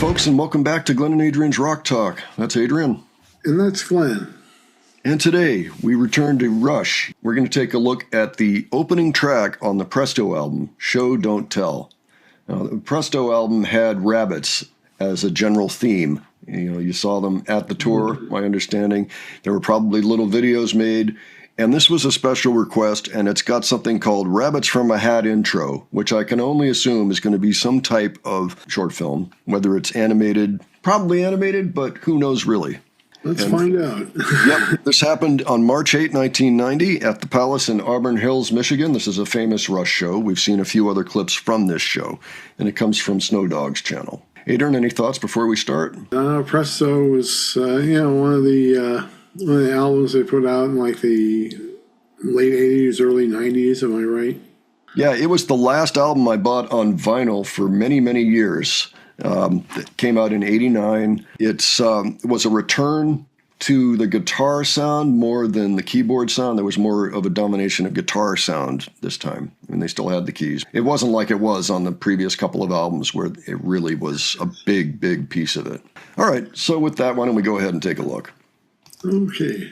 folks, and welcome back to Glenn and Adrian's Rock Talk. That's Adrian. And that's Glenn. And today, we return to Rush. We're going to take a look at the opening track on the Presto album, Show Don't Tell. Now, the Presto album had rabbits as a general theme. You saw them at the tour, my understanding. There were probably little videos made. And this was a special request, and it's got something called Rabbits from a Hat intro, which I can only assume is going to be some type of short film, whether it's animated, probably animated, but who knows really. Let's find out. Yep, this happened on March 8, 1990 at the Palace in Auburn Hills, Michigan. This is a famous Rush show. We've seen a few other clips from this show, and it comes from Snow Dog's channel. Adrian, any thoughts before we start? Presto was, one of the albums they put out in like the late 80s, early 90s. Am I right? Yeah, it was the last album I bought on vinyl for many, many years. It came out in 89. It was a return to the guitar sound more than the keyboard sound. There was more of a domination of guitar sound this time, and they still had the keys. It wasn't like it was on the previous couple of albums where it really was a big, big piece of it. All right, so with that, why don't we go ahead and take a look? Okay.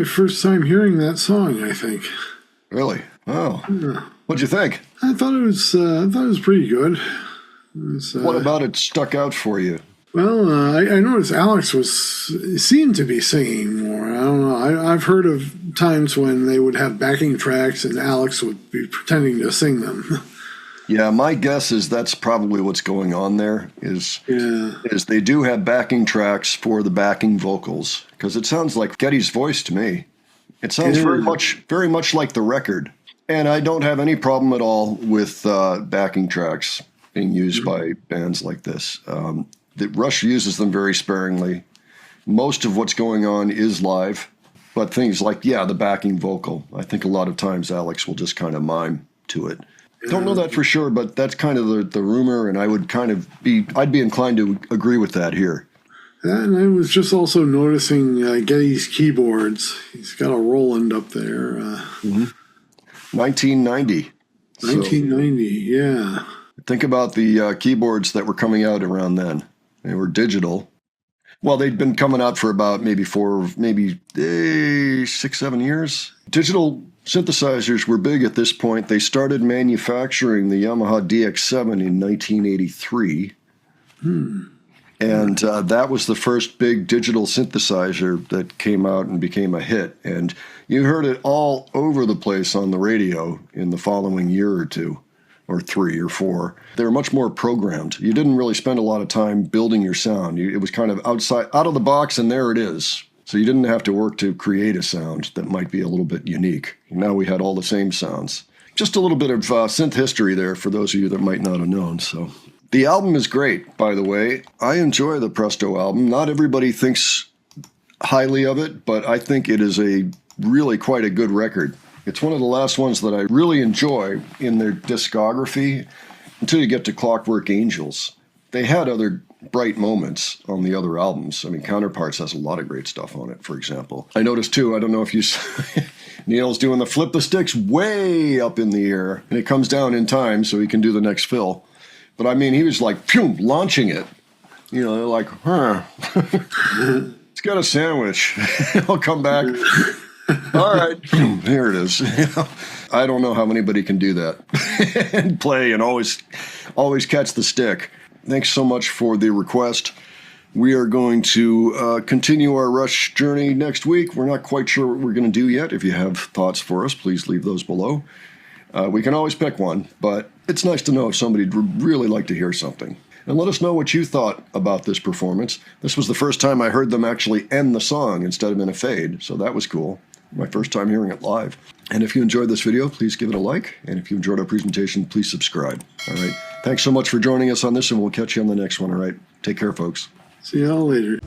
my first time hearing that song, I think. Really? Oh. Yeah. What'd you think? I thought it was pretty good. What about it stuck out for you? Well, I noticed Alex seemed to be singing more. I don't know. I've heard of times when they would have backing tracks and Alex would be pretending to sing them. Yeah, my guess is that's probably what's going on there. Is they do have backing tracks for the backing vocals, because it sounds like Geddy's voice to me. It sounds very much like the record, and I don't have any problem at all with backing tracks being used by bands like this. Rush uses them very sparingly. Most of what's going on is live, but things like, the backing vocal, I think a lot of times Alex will just kind of mime to it. Don't know that for sure, but that's kind of the rumor, and I'd be inclined to agree with that here. And I was just also noticing Geddy's keyboards. He's got a Roland up there. 1990. 1990, yeah. Think about the keyboards that were coming out around then. They were digital. Well, they'd been coming out for about maybe 6, 7 years. Digital synthesizers were big at this point. They started manufacturing the Yamaha DX7 in 1983. And that was the first big digital synthesizer that came out and became a hit. And you heard it all over the place on the radio in the following year or two, or 3 or 4. They were much more programmed. You didn't really spend a lot of time building your sound. It was kind of out of the box, and there it is. So you didn't have to work to create a sound that might be a little bit unique. Now we had all the same sounds. Just a little bit of synth history there for those of you that might not have known. So the album is great, by the way. I enjoy the Presto album. Not everybody thinks highly of it, but I think it is really quite a good record. It's one of the last ones that I really enjoy in their discography until you get to Clockwork Angels. They had other bright moments on the other albums. I mean, Counterparts has a lot of great stuff on it, for example. I noticed, too, I don't know if you Neil's doing the flip the sticks way up in the air, and it comes down in time so he can do the next fill. But, I mean, he was like, phew, launching it. You know, like, it's got a sandwich. I'll come back. All right, here it is. I don't know how anybody can do that and play and always catch the stick. Thanks so much for the request. We are going to continue our Rush journey next week. We're not quite sure what we're going to do yet. If you have thoughts for us, please leave those below. We can always pick one, but it's nice to know if somebody'd really like to hear something. And let us know what you thought about this performance. This was the first time I heard them actually end the song instead of in a fade, so that was cool. My first time hearing it live. And if you enjoyed this video, please give it a like. And if you enjoyed our presentation, please subscribe. All right. Thanks so much for joining us on this, and we'll catch you on the next one. All right. Take care, folks. See y'all later.